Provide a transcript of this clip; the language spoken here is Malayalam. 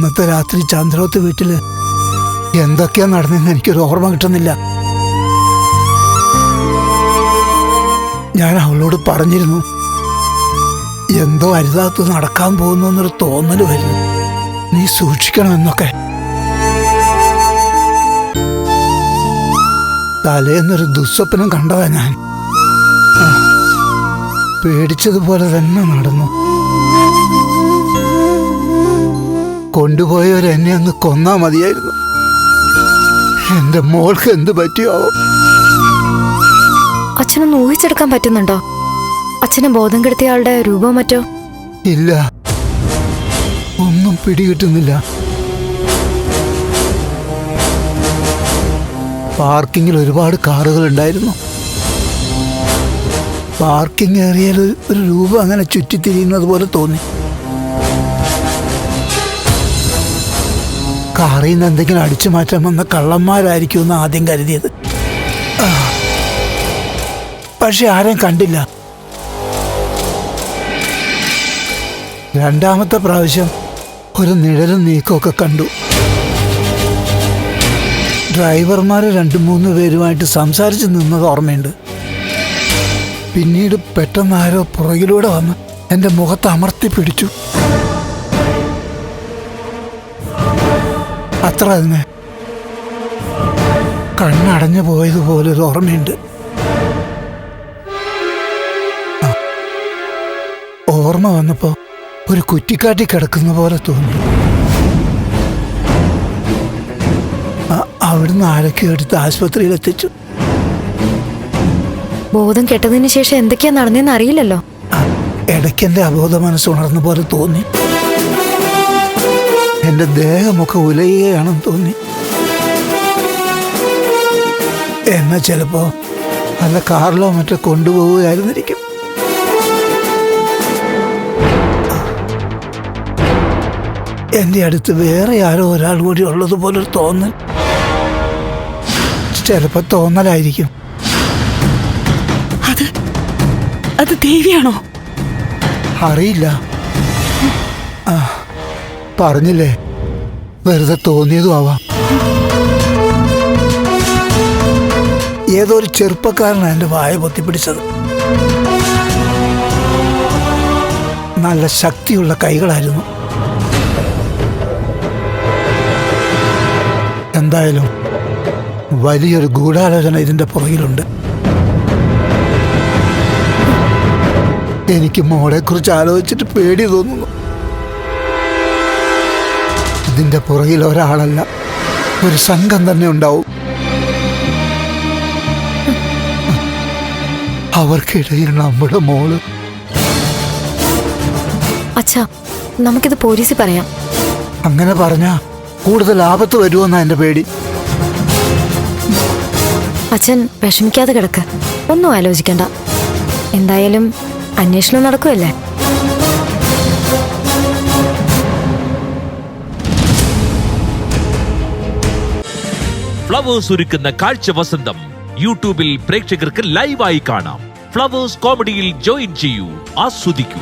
അന്നത്തെ രാത്രി ചന്ദ്രോത്ത് വീട്ടില് എന്തൊക്കെയാ നടന്നെന്ന് എനിക്കൊരു ഓർമ്മ കിട്ടുന്നില്ല. ഞാൻ അവളോട് പറഞ്ഞിരുന്നു, എന്തോ അരുതാത്ത് നടക്കാൻ പോകുന്നു എന്നൊരു തോന്നല് വരുന്നു, നീ സൂക്ഷിക്കണമെന്നൊക്കെ. തലേന്നൊരു ദുസ്വപ്നം കണ്ടതാ ഞാൻ. പേടിച്ചതുപോലെ തന്നെ നടന്നു. കൊണ്ടുപോയവരെന്നെ അങ്ങ് കൊന്നാ മതിയായിരുന്നു. എന്റെ മോൾക്ക് എന്ത് പറ്റിയോ? അച്ഛനൊന്ന് ഊഹിച്ചെടുക്കാൻ പറ്റുന്നുണ്ടോ? അച്ഛനെ ബോധം കെടുത്തിയ ആളുടെ രൂപം മറ്റോ? ഇല്ല, ഒന്നും പിടികിട്ടുന്നില്ല. പാർക്കിങ്ങിൽ ഒരുപാട് കാറുകൾ ഉണ്ടായിരുന്നു. പാർക്കിംഗ് ഏറിയയിൽ ഒരു രൂപം അങ്ങനെ ചുറ്റിത്തിരിയുന്നത് പോലെ തോന്നി. കാറിൽ നിന്ന് എന്തെങ്കിലും അടിച്ചു മാറ്റാൻ വന്ന കള്ളന്മാരായിരിക്കുമെന്ന് ആദ്യം കരുതിയത്. പക്ഷെ ആരെയും കണ്ടില്ല. രണ്ടാമത്തെ പ്രാവശ്യം ഒരു നിഴലും നീക്കമൊക്കെ കണ്ടു. ഡ്രൈവർമാർ 2-3 പേരുമായിട്ട് സംസാരിച്ച് നിന്നത് ഓർമ്മയുണ്ട്. പിന്നീട് പെട്ടെന്ന് ആരോ പുറകിലൂടെ വന്ന് എൻ്റെ മുഖത്ത് അമർത്തി പിടിച്ചു. അത്ര തന്നെ. കണ്ണടഞ്ഞു പോയതുപോലൊരു ഓർമ്മയുണ്ട്. ഓർമ്മ വന്നപ്പോ ഒരു കുറ്റിക്കാട്ടി കിടക്കുന്ന പോലെ തോന്നി. അവിടുന്ന് ആരൊക്കെ എടുത്ത് ആശുപത്രിയിൽ എത്തിച്ചു. ബോധം കെട്ടതിന് ശേഷം എന്തൊക്കെയാ നടന്നെന്ന് അറിയില്ലല്ലോ. ഇടയ്ക്കെന്റെ അബോധ മനസ്സ് ഉണർന്ന പോലെ തോന്നി. എന്റെ ദേഹമൊക്കെ ഉലയുകയാണെന്ന് തോന്നി. എന്നാ ചിലപ്പോ നല്ല കാറിലോ മറ്റോ കൊണ്ടുപോവുകയായിരുന്നിരിക്കും. എന്റെ അടുത്ത് വേറെ ആരോ ഒരാൾ കൂടി ഉള്ളതുപോലൊരു തോന്നൽ. ചിലപ്പോ തോന്നലായിരിക്കും. അത് ദേവിയാണോ? അറിയില്ല. പറഞ്ഞില്ലേ, വെറുതെ തോന്നിയതും ആവാം. ഏതോ ഒരു ചെറുപ്പക്കാരനാണ് എൻ്റെ വായ പൊത്തിപ്പിടിച്ചത്. നല്ല ശക്തിയുള്ള കൈകളായിരുന്നു. എന്തായാലും വലിയൊരു ഗൂഢാലോചന ഇതിൻ്റെ പുറകിലുണ്ട്. എനിക്ക് മോളെക്കുറിച്ച് ആലോചിച്ചിട്ട് പേടി തോന്നുന്നു. ഇതിന്റെ പുറകിൽ ഒരാളല്ല, ഒരു സംഘം തന്നെ ഉണ്ടാവും. അവർക്കിടയിൽ നമ്മുടെ മോള്. അച്ഛാ, നമുക്കിത് പോലീസിൽ പറയാം. അങ്ങനെ പറഞ്ഞാ കൂടുതൽ ആപത്ത് വരുമെന്നാ എന്റെ പേടി. അച്ഛൻ വിഷമിക്കാതെ കിടക്ക്, ഒന്നും ആലോചിക്കണ്ട. എന്തായാലും അന്വേഷണം നടക്കുമല്ലേ. ഫ്ലവേഴ്സ് ഒരുക്കുന്ന കാഴ്ച വസന്തം യൂട്യൂബിൽ പ്രേക്ഷകർക്ക് ലൈവായി കാണാം. ഫ്ലവേഴ്സ് കോമഡിയിൽ ജോയിൻ ചെയ്യൂ, ആസ്വദിക്കൂ.